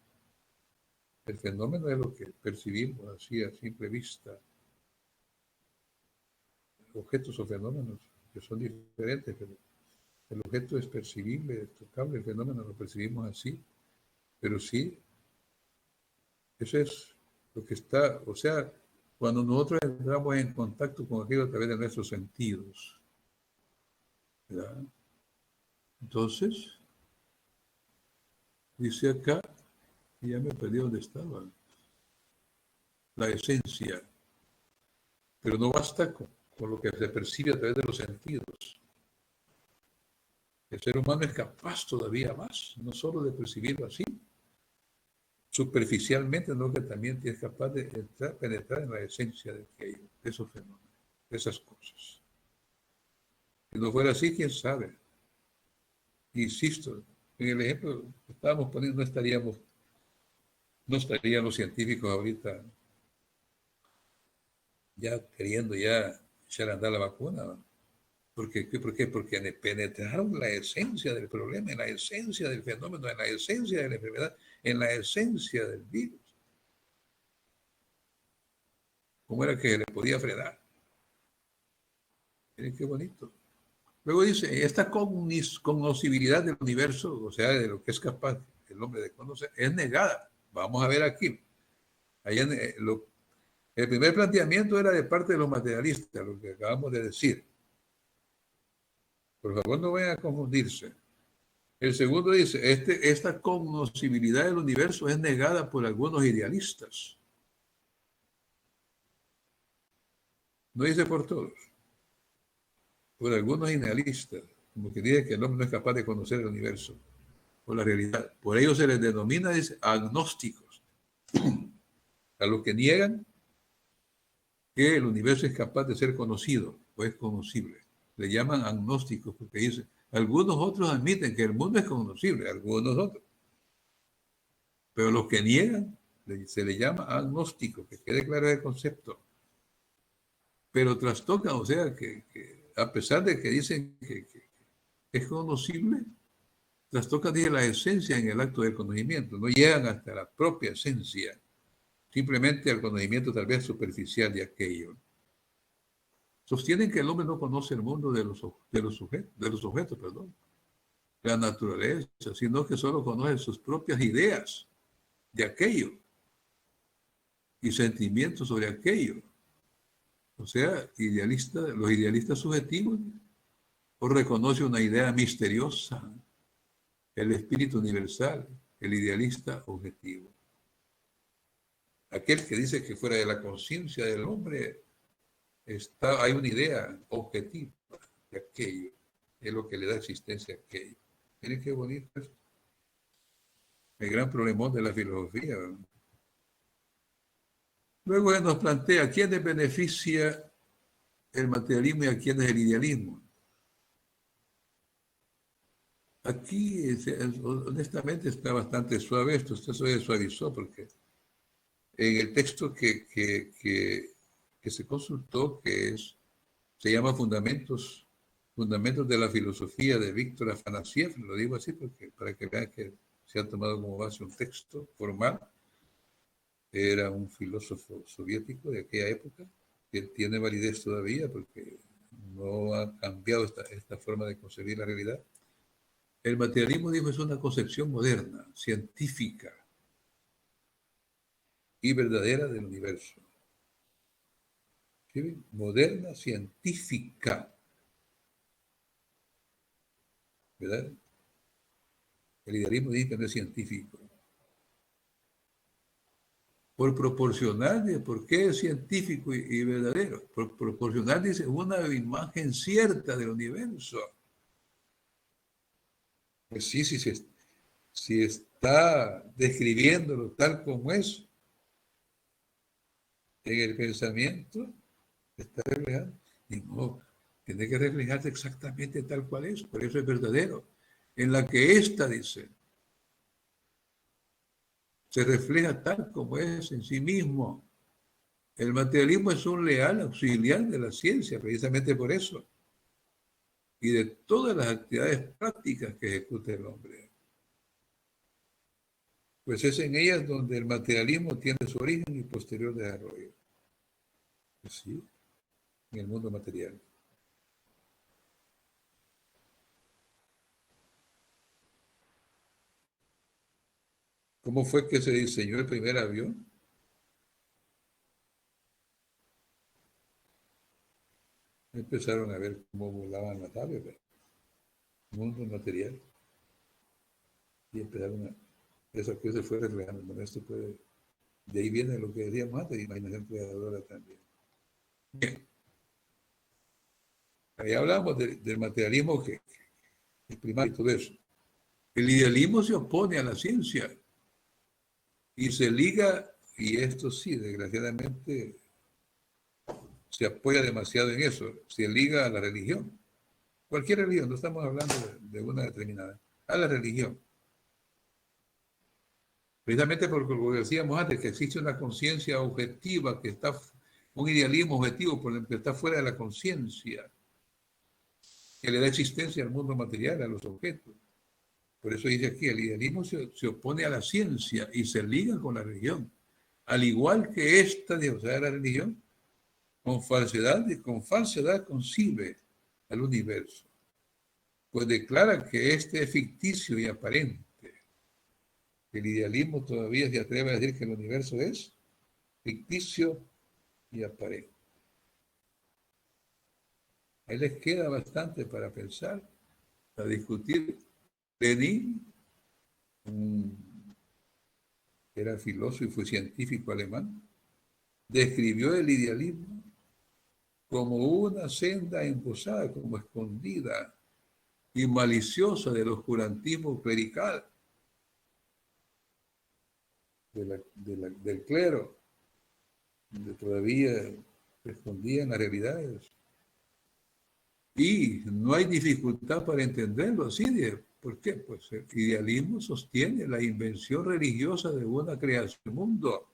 El fenómeno es lo que percibimos así a simple vista. Objetos o fenómenos que son diferentes, pero el objeto es percibible, es tocable, el fenómeno lo percibimos así, pero sí, eso es lo que está, o sea, cuando nosotros entramos en contacto con aquello a través de nuestros sentidos, ¿verdad? Entonces, dice acá, y ya me perdí dónde estaba, la esencia, pero no basta con lo que se percibe a través de los sentidos. El ser humano es capaz todavía más, no solo de percibirlo así, superficialmente, sino que también es capaz de penetrar en la esencia de esos fenómenos, de esas cosas. Si no fuera así, quién sabe. Insisto, en el ejemplo que estábamos poniendo, no estarían los científicos ahorita ya queriendo echar a andar la vacuna, ¿no? ¿Por qué? Porque penetraron la esencia del problema, en la esencia del fenómeno, en la esencia de la enfermedad, en la esencia del virus. ¿Cómo era que le podía frenar? Miren qué bonito. Luego dice, esta cognoscibilidad del universo, o sea, de lo que es capaz el hombre de conocer, es negada. Vamos a ver aquí. El primer planteamiento era de parte de los materialistas, lo que acabamos de decir. Por favor, no vayan a confundirse. El segundo dice, esta cognoscibilidad del universo es negada por algunos idealistas. No dice por todos. Por algunos idealistas, como que dicen que el hombre no es capaz de conocer el universo o la realidad. Por ello se les denomina agnósticos. A los que niegan que el universo es capaz de ser conocido o es conocible. Le llaman agnósticos porque dicen, algunos otros admiten que el mundo es conocible, algunos otros. Pero los que niegan se le llama agnósticos, que quede claro el concepto. pero trastocan, o sea, que a pesar de que dicen que es conocible, trastocan dice, la esencia en el acto del conocimiento, no llegan hasta la propia esencia, simplemente al conocimiento tal vez superficial de aquello. Sostienen que el hombre no conoce el mundo de los objetos, perdón, la naturaleza, sino que solo conoce sus propias ideas de aquello y sentimientos sobre aquello. O sea, los idealistas subjetivos o reconoce una idea misteriosa, el espíritu universal, el idealista objetivo. Aquel que dice que fuera de la conciencia del hombre hay una idea objetiva de aquello, es lo que le da existencia a aquello. Miren qué bonito es. El gran problemón de la filosofía, ¿verdad? Luego él nos plantea a quiénes beneficia el materialismo y a quiénes el idealismo. Aquí, honestamente, está bastante suave esto. Esto se suavizó porque en el texto que se consultó, se llama Fundamentos de la Filosofía de Víctor Afanasiev, lo digo así porque para que vean que se ha tomado como base un texto formal. Era un filósofo soviético de aquella época, que tiene validez todavía porque no ha cambiado esta forma de concebir la realidad. El materialismo, dijo, es una concepción moderna, científica y verdadera del universo. ¿Sí? Moderna, científica. ¿Verdad? El idealismo dice que no es científico. Por proporcionar, ¿por qué es científico y verdadero? Por proporcionar, dice, una imagen cierta del universo. Pues sí, si está describiéndolo tal como es, en el pensamiento, está reflejando. Y no, tiene que reflejarse exactamente tal cual es, por eso es verdadero. En la que ésta, dice, se refleja tal como es en sí mismo. El materialismo es un leal auxiliar de la ciencia, precisamente por eso, y de todas las actividades prácticas que ejecuta el hombre. Pues es en ellas donde el materialismo tiene su origen y posterior desarrollo. Pues sí, en el mundo material. ¿Cómo fue que se diseñó el primer avión? Empezaron a ver cómo volaban las aves, ¿verdad? Mundo material. Y empezaron eso que se fue reflejando. Bueno, de ahí viene lo que decíamos antes, imaginación creadora también. Bien. Ahí hablamos del materialismo que es primario y todo eso. El idealismo se opone a la ciencia y se liga, y esto sí, desgraciadamente, se apoya demasiado en eso, se liga a la religión. Cualquier religión, no estamos hablando de una determinada, a la religión. Precisamente porque lo decíamos antes, que existe una conciencia objetiva, un idealismo objetivo que está fuera de la conciencia, que le da existencia al mundo material, a los objetos. Por eso dice aquí, el idealismo se opone a la ciencia y se liga con la religión. Al igual que esta, o sea, la religión, con falsedad concibe al universo. Pues declara que este es ficticio y aparente. El idealismo todavía se atreve a decir que el universo es ficticio y aparente. Ahí les queda bastante para pensar, para discutir. Lenin, que era filósofo y fue científico alemán, describió el idealismo como una senda embosada, como escondida y maliciosa del oscurantismo clerical, del clero, donde todavía se escondían las realidades. Y no hay dificultad para entenderlo así. ¿Por qué? Pues el idealismo sostiene la invención religiosa de una creación del mundo.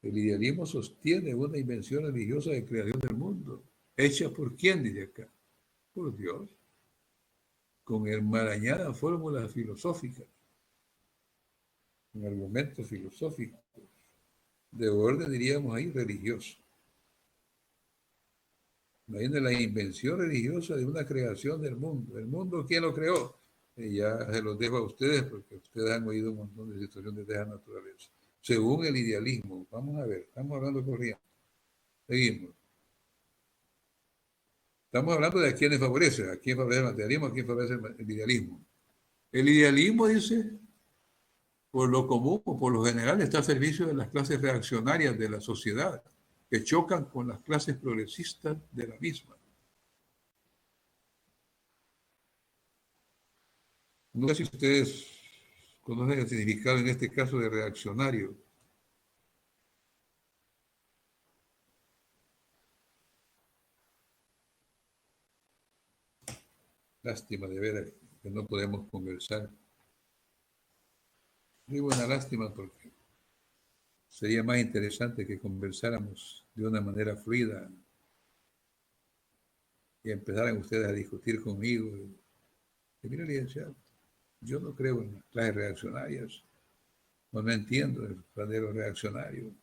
El idealismo sostiene una invención religiosa de creación del mundo. ¿Hecha por quién, dice acá? Por Dios. Con enmarañadas fórmulas filosóficas, con argumentos filosóficos, de orden, diríamos ahí, religioso. Imagínense la invención religiosa de una creación del mundo. ¿El mundo quién lo creó? Ya se los dejo a ustedes porque ustedes han oído un montón de situaciones de esa naturaleza. Según el idealismo, vamos a ver, estamos hablando corriendo. Seguimos. Estamos hablando de a quiénes favorece, a quién favorece el materialismo, a quién favorece el idealismo. El idealismo dice, por lo común o por lo general, está al servicio de las clases reaccionarias de la sociedad, que chocan con las clases progresistas de la misma. No sé si ustedes conocen el significado en este caso de reaccionario. Lástima de ver que no podemos conversar. Digo una lástima porque sería más interesante que conversáramos de una manera fluida y empezaran ustedes a discutir conmigo. Y mira, licenciado, yo no creo en las clases reaccionarias, no entiendo el verdadero reaccionario.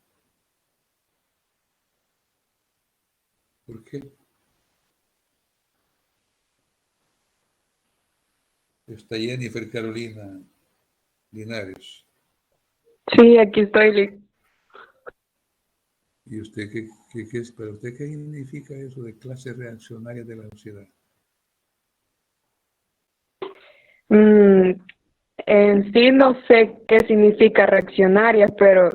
¿Por qué? Está Jennifer Carolina Linares. Sí, aquí estoy, Lick. ¿Y usted qué es? ¿Para usted qué significa eso de clases reaccionarias de la sociedad? En sí no sé qué significa reaccionaria, pero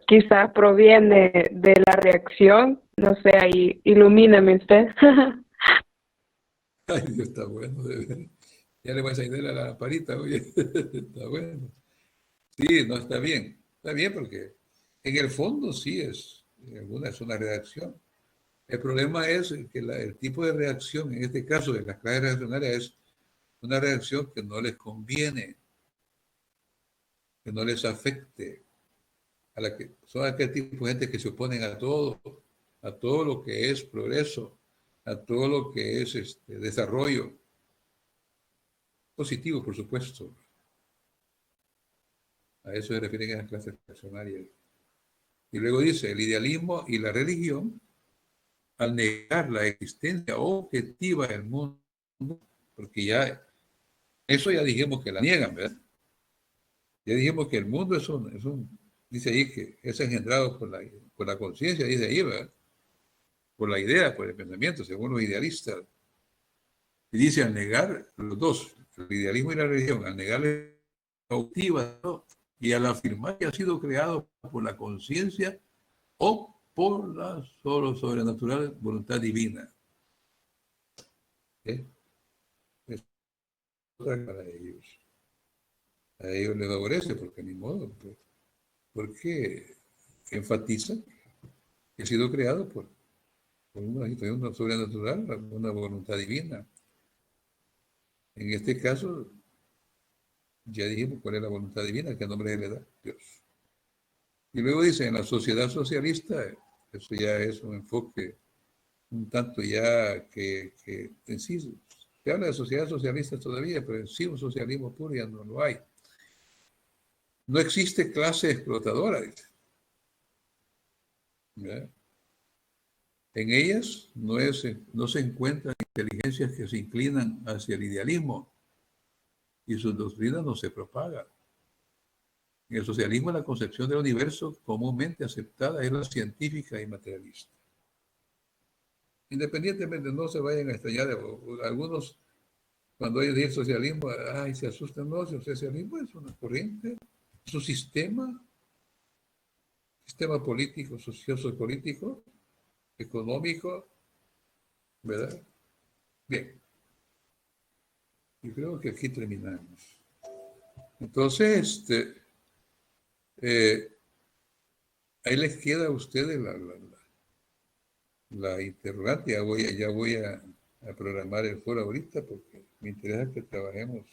quizás proviene de la reacción. No sé, ahí ilumíname usted. Ay, Dios, está bueno, de ver. Ya le voy a salir a la lamparita, oye. Está bueno. Sí, no, está bien. Está bien porque en el fondo sí es una reacción. El problema es que el tipo de reacción, en este caso de las clases reaccionarias, es una reacción que no les conviene, que no les afecte, a la que son aquel tipo de gente que se oponen a todo lo que es progreso, a todo lo que es desarrollo positivo, por supuesto. A eso se refieren las clases reaccionarias. Y luego dice, el idealismo y la religión, al negar la existencia objetiva del mundo, porque eso ya dijimos que la niegan, ¿verdad? Ya dijimos que el mundo dice ahí que es engendrado por la conciencia, dice ahí, ¿verdad? Por la idea, por el pensamiento, según los idealistas. Y dice, al negar los dos, el idealismo y la religión, al negar la objetiva, ¿no? Y al afirmar que ha sido creado por la conciencia o por la sobrenatural voluntad divina. ¿Eh? Es para ellos. A ellos les favorece, porque ni modo, pues, porque enfatizan que ha sido creado por una situación sobrenatural, una voluntad divina. En este caso, ya dijimos cuál es la voluntad divina, qué nombre le da Dios. Y luego dice, en la sociedad socialista, eso ya es un enfoque un tanto ya que en sí se habla de sociedad socialista todavía, pero en sí un socialismo puro ya no lo hay. No existe clase explotadora, dice. ¿Verdad? En ellas no se encuentran inteligencias que se inclinan hacia el idealismo y sus doctrinas no se propagan. En el socialismo, la concepción del universo comúnmente aceptada es la científica y materialista. Independientemente, no se vayan a extrañar, algunos, cuando ellos dicen socialismo, ay, se asustan, no, el socialismo es una corriente, es un sistema político, sociopolítico, económico, ¿verdad? Bien, yo creo que aquí terminamos. Entonces, ahí les queda a ustedes la interrogante. Ya voy a programar el foro ahorita porque me interesa que trabajemos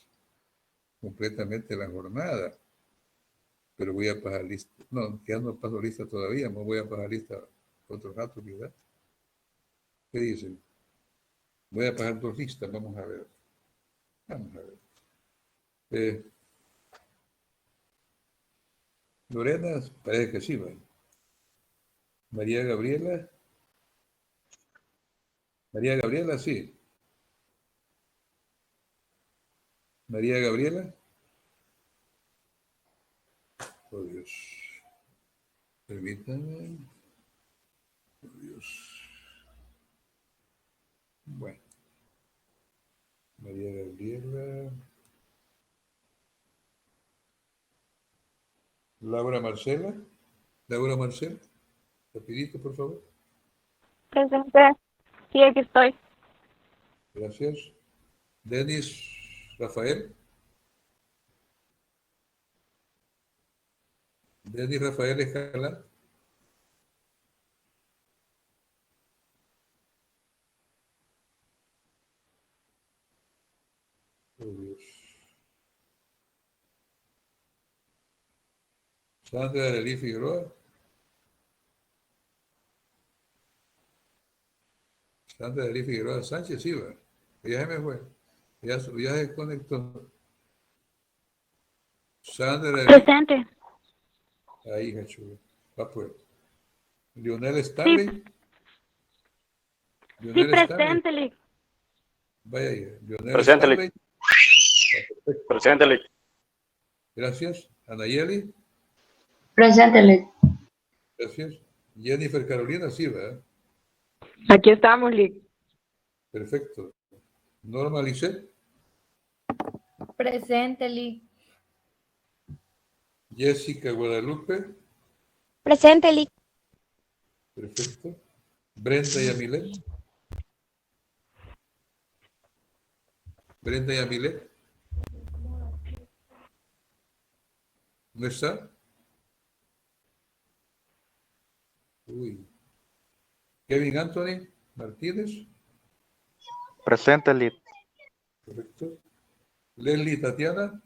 completamente la jornada. pero voy a pasar lista. No, ya no paso lista todavía, me voy a pasar lista otro rato, ¿verdad? ¿Qué dicen? Voy a pasar 2 listas, vamos a ver. Vamos a ver. Lorena, parece que sí, ¿vale? María Gabriela, sí. María Gabriela. Oh, Dios. Permítanme. Oh, Dios. Bueno. María Gabriela. Laura Marcela. Laura Marcela. Rapidito, por favor. Presente. Sí, aquí estoy. Gracias. Denis Rafael. Denis Rafael Escalán. Oh, Dios. Sandra Arelí Figueroa. Sandra Arelí Figueroa Sánchez, sí, va. Ya se me fue. Ya se conectó. Sandra Arelí. Presente. Ahí, Hachú. Va pues. Lionel Sí, Stanley. sí, Lionel Stanley. presente, Lick. Vaya ahí. Lionel Presente, Stanley. Perfecto. Presente, Lick. Gracias. Anayeli. Presente, Lick. Gracias. Jennifer Carolina, sí, ¿verdad? Aquí estamos, Lick. Perfecto. Norma Lisset. Presente, Lick. Jessica Guadalupe. Presente, Lick. Perfecto. Brenda Yamilet. Brenda Yamilet. ¿No está? Uy. Kevin Anthony Martínez. Presente, Lid. Correcto. Leslie Tatiana.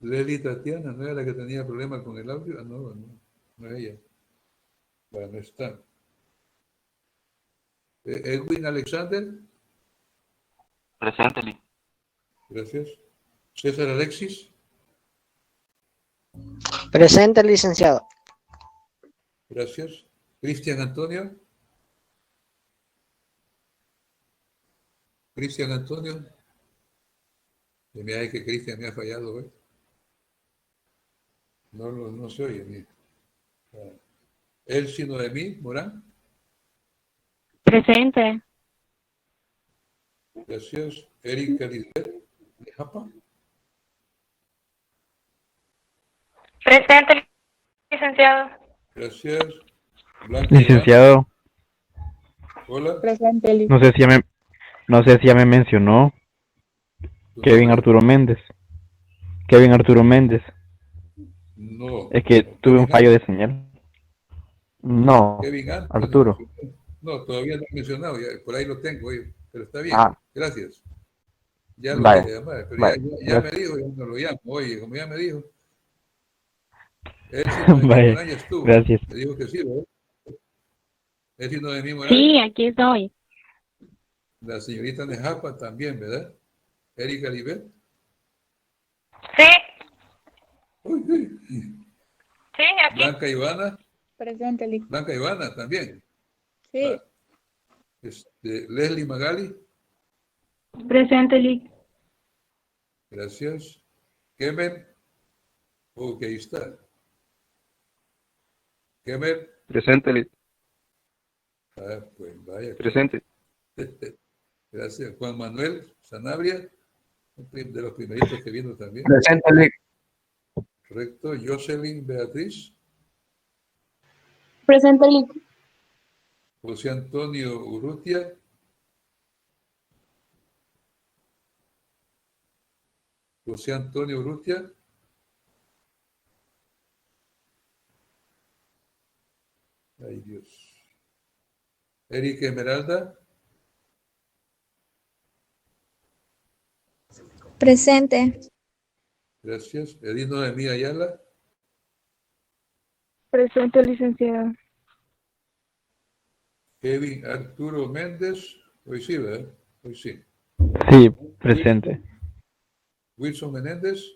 Leslie Tatiana, ¿no era la que tenía problemas con el audio? Ah, no, no es ella. Bueno, está. Edwin Alexander. Presente, Lid. Gracias. César Alexis. Presente, licenciado. Gracias. Cristian Antonio. Cristian Antonio. Y me hace que Cristian me ha fallado hoy. No se oye bien. Elsie Noemí Morán. Presente. Gracias. Erika Lisbeth de Japa. Presente, licenciado. Gracias. Blanca Iván. Licenciado, Hola. Presente, Lick. no sé si ya me mencionó ¿Tu Kevin nombre? Arturo Méndez. Kevin Arturo Méndez. No. Es que No, tuve un Kevin fallo de señal. No, Kevin Anthony. Arturo. No, todavía no he mencionado. Por ahí lo tengo, oye, pero está bien. Ah, Gracias. Ya lo vaya, dije, además, pero vaya, ya me gracias. dijo, ya no lo llamo. Oye, como ya me dijo, Elsie Noemí Vaya, Morán ya estuvo. gracias. Me dijo que sí, ¿verdad? Elsie Noemí Morán. Sí, aquí estoy. La señorita Nejapa también, ¿verdad? Erika Libet. Sí, Uy, uy. sí, aquí. Blanca Ivana. Presente, Lick. Blanca Ivana también. Sí. Ah, Leslie Magali. Presente, Lick. Gracias. Kemer. Ok, ahí está. Kemer. Presente, Lid. Ah, pues vaya. Presente. Gracias. Juan Manuel Sanabria, de los primeritos que vino también. Presente, Lid. Correcto. Jocelyn Beatriz. Presente, Lick. José Antonio Urrutia. José Antonio Urrutia. Ay, Dios. Erika Esmeralda. Presente. Gracias. Edith Noemí Ayala. Presente, licenciado. Kevin Arturo Méndez. Hoy sí, ¿verdad? Hoy sí. Sí, presente. Wilson Menéndez.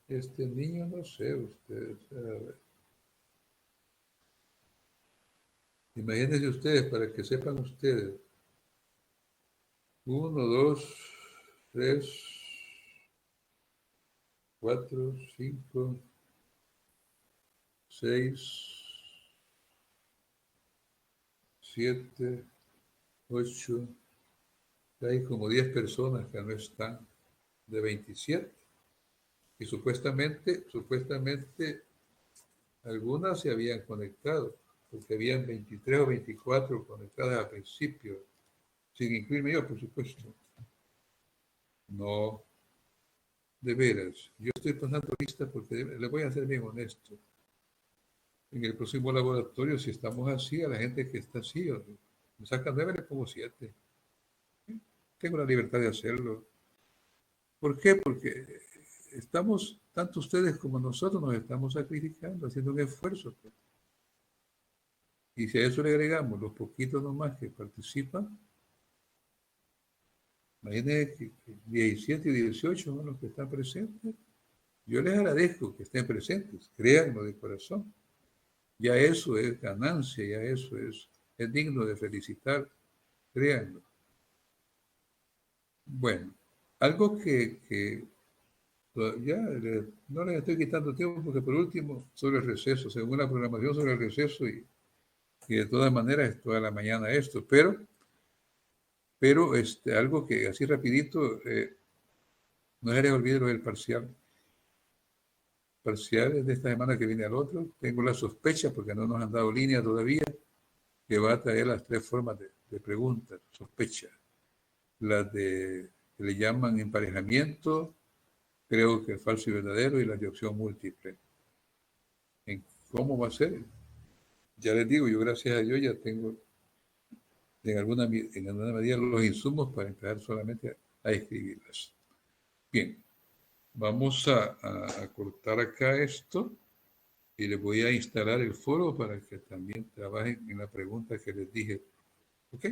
Este niño, no sé, ustedes. A ver. Imagínense ustedes, para que sepan ustedes. 1, 2, 3, 4, 5, 6, 7, 8. Hay como 10 personas que no están de 27. Y supuestamente algunas se habían conectado, porque habían 23 o 24 conectadas al principio, sin incluirme yo, por supuesto. No, de veras, yo estoy pasando lista porque le voy a ser bien honesto. En el próximo laboratorio, si estamos así, a la gente que está así, me saca 9, le pongo 7. Tengo la libertad de hacerlo. ¿Por qué? Porque estamos, tanto ustedes como nosotros, nos estamos sacrificando, haciendo un esfuerzo. Y si a eso le agregamos los poquitos nomás que participan, imagínense que 17 y 18 son los que están presentes. Yo les agradezco que estén presentes, créanlo de corazón. Ya eso es ganancia, ya eso es digno de felicitar, créanlo. Bueno, algo que ya no les estoy quitando tiempo porque por último, sobre el receso, según la programación sobre el receso y de todas maneras es toda la mañana esto, pero algo que así rapidito, no se les olvide lo del parcial. Parciales de esta semana que viene al otro, tengo la sospecha, porque no nos han dado línea todavía, que va a traer las 3 formas de preguntas, sospecha. Las que le llaman emparejamiento, creo que falso y verdadero, y la de opción múltiple. ¿En cómo va a ser? Ya les digo, yo gracias a Dios ya tengo en alguna medida los insumos para empezar solamente a escribirlas. Bien, vamos a cortar acá esto y les voy a instalar el foro para que también trabajen en la pregunta que les dije. ¿Ok?